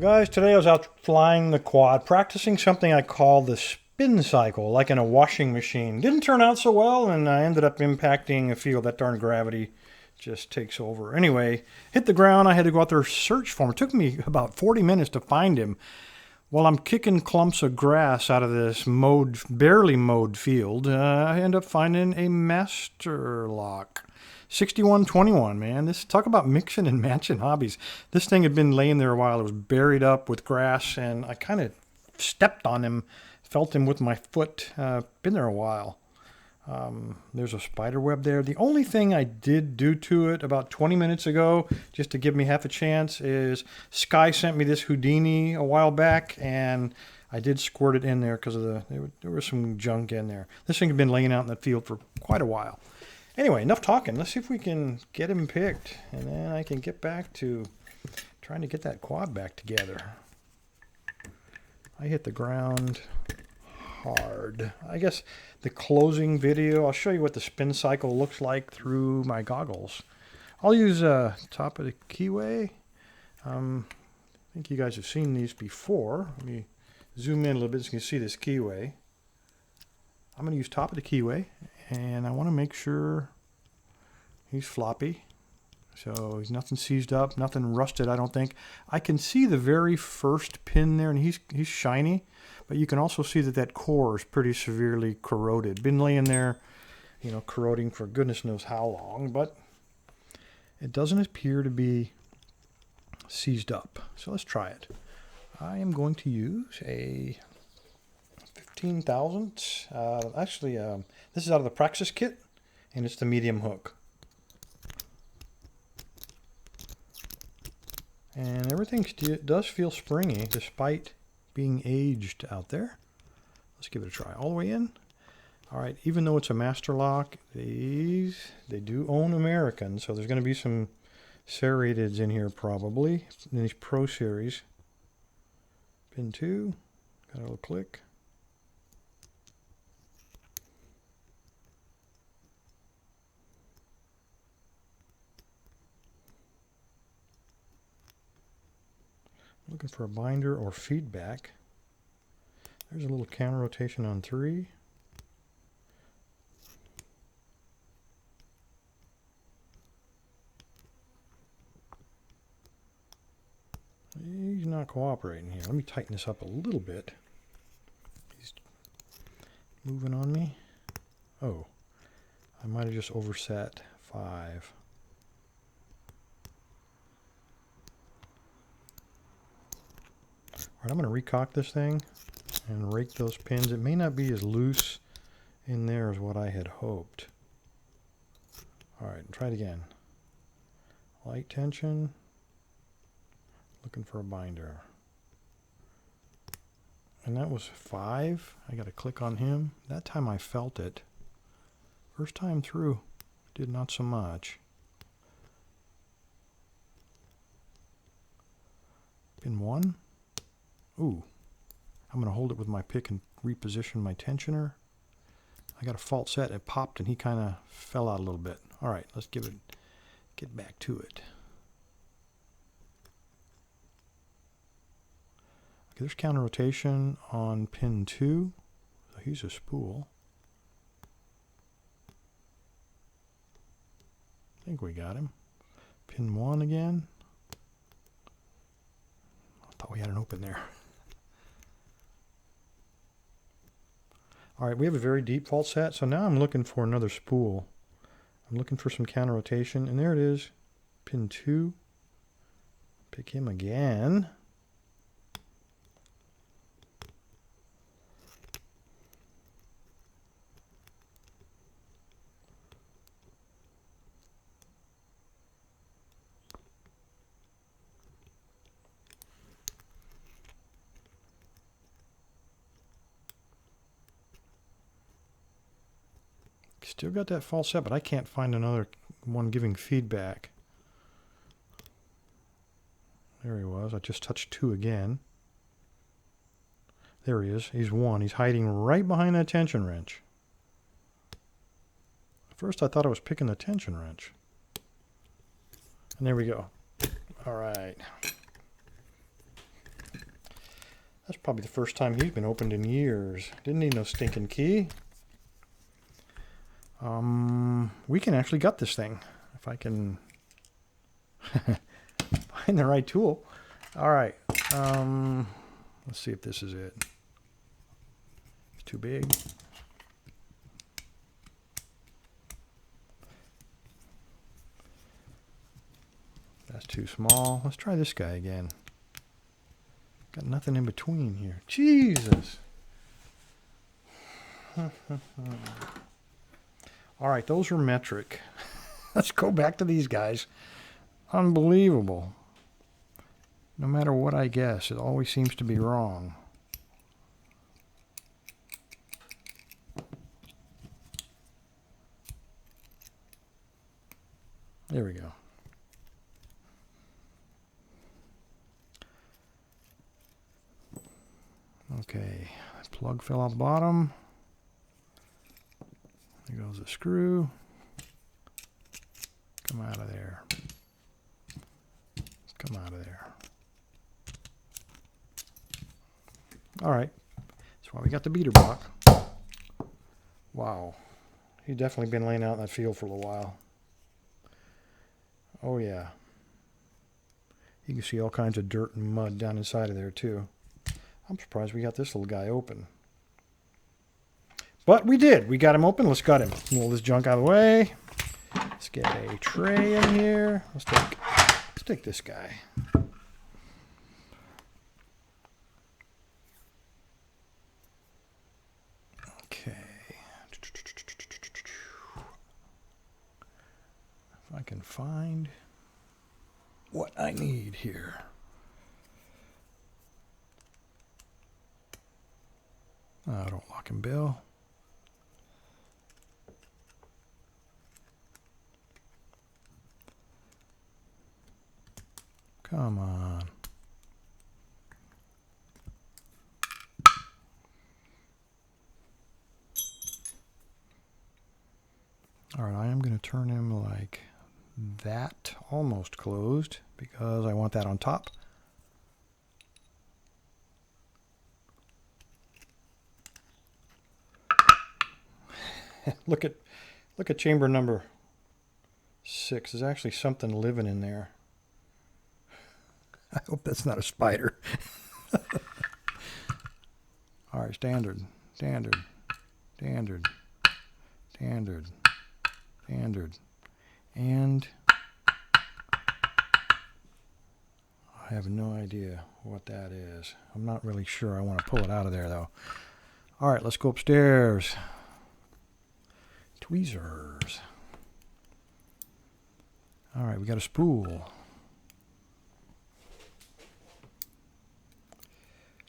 Guys, today I was out flying the quad, practicing something I call the spin cycle, like in a washing machine. Didn't turn out so well, and I ended up impacting a field. That darn gravity just takes over. Anyway, hit the ground. I had to go out there search for him. It took me about 40 minutes to find him. While I'm kicking clumps of grass out of this barely mowed field, I end up finding a master lock. 6121, man. Talk about mixing and matching hobbies. This thing had been laying there a while. It was buried up with grass, and I kind of stepped on him, felt him with my foot. Been there a while. There's a spider web there. The only thing I did do to it about 20 minutes ago, just to give me half a chance, is Sky sent me this Houdini a while back, and I did squirt it in there because there was some junk in there. This thing had been laying out in the field for quite a while. Anyway, enough talking. Let's see if we can get him picked, and then I can get back to trying to get that quad back together. I hit the ground hard. I guess the closing video, I'll show you what the spin cycle looks like through my goggles. I'll use top of the keyway. I think you guys have seen these before. Let me zoom in a little bit so you can see this keyway. I'm going to use top of the keyway, and I want to make sure he's floppy. So he's nothing seized up, nothing rusted, I don't think. I can see the very first pin there, and he's shiny, but you can also see that core is pretty severely corroded. Been laying there, corroding for goodness knows how long, but it doesn't appear to be seized up. So let's try it. I am going to use a 15 thousandths. This is out of the Praxis kit, and it's the medium hook. And everything does feel springy despite being aged out there. Let's give it a try. All the way in. All right, even though it's a master lock, they do own American, so there's going to be some serrateds in here probably. In these Pro Series. Pin 2, got a little click. Looking for a binder or feedback. There's a little counter rotation on 3. He's not cooperating here. Let me tighten this up a little bit. He's moving on me. Oh, I might have just overset 5. All right, I'm going to recock this thing and rake those pins. It may not be as loose in there as what I had hoped. All right, try it again. Light tension. Looking for a binder. And that was 5. I got to click on him. That time I felt it. First time through, did not so much. Pin 1. Ooh, I'm going to hold it with my pick and reposition my tensioner. I got a fault set. It popped and he kind of fell out a little bit. All right, let's get back to it. Okay, there's counter rotation on pin 2. So he's a spool. I think we got him. Pin 1 again. I thought we had an open there. All right, we have a very deep fault set, so now I'm looking for another spool. I'm looking for some counter rotation, and there it is, pin 2. Pick him again. Still got that false set, but I can't find another one giving feedback. There he was. I just touched 2 again. There he is. He's 1. He's hiding right behind that tension wrench. At first I thought I was picking the tension wrench. And there we go. All right. That's probably the first time he's been opened in years. Didn't need no stinking key. We can actually gut this thing if I can find the right tool. All right. Let's see if this is it. It's too big. That's too small. Let's try this guy again. Got nothing in between here. Jesus. All right, those are metric. Let's go back to these guys. Unbelievable. No matter what I guess, it always seems to be wrong. There we go. Okay, plug fell out the bottom. There goes the screw. Come out of there. Come out of there. All right, that's why we got the beater block. Wow, he's definitely been laying out in that field for a little while. Oh yeah. You can see all kinds of dirt and mud down inside of there too. I'm surprised we got this little guy open. But we did. We got him open. Let's gut him. Move this junk out of the way. Let's get a tray in here. Let's take this guy. Okay. If I can find what I need here. Oh, don't lock him, Bill. Come on. All right, I am going to turn him like that, almost closed, because I want that on top. Look at chamber number 6. There's actually something living in there. I hope that's not a spider. All right, standard. And I have no idea what that is. I'm not really sure. I want to pull it out of there, though. All right, let's go upstairs. Tweezers. All right, we got a spool.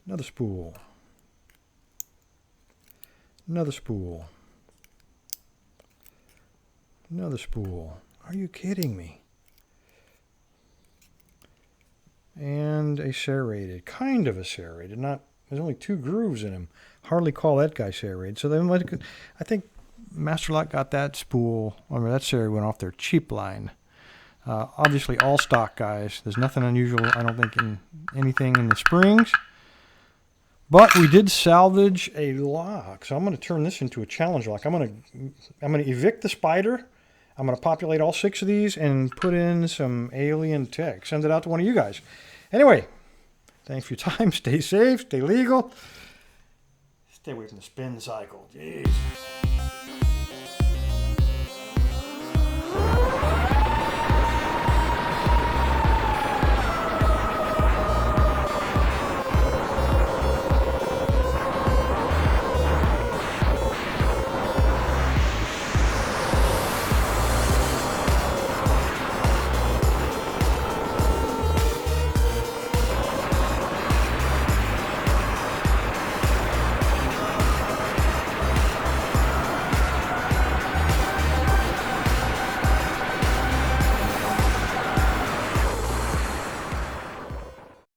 Another spool. Another spool. Another spool. Are you kidding me? And a serrated. Kind of a serrated. Not. There's only 2 grooves in him. Hardly call that guy serrated. So then, I think Master Lock got that spool. I mean, that serrated went off their cheap line. Obviously, all stock guys. There's nothing unusual, I don't think, in anything in the springs. But we did salvage a lock, so I'm going to turn this into a challenge lock. I'm going to evict the spider. I'm going to populate all 6 of these and put in some alien tech. Send it out to one of you guys. Anyway, thanks for your time. Stay safe. Stay legal. Stay away from the spin cycle. Jeez.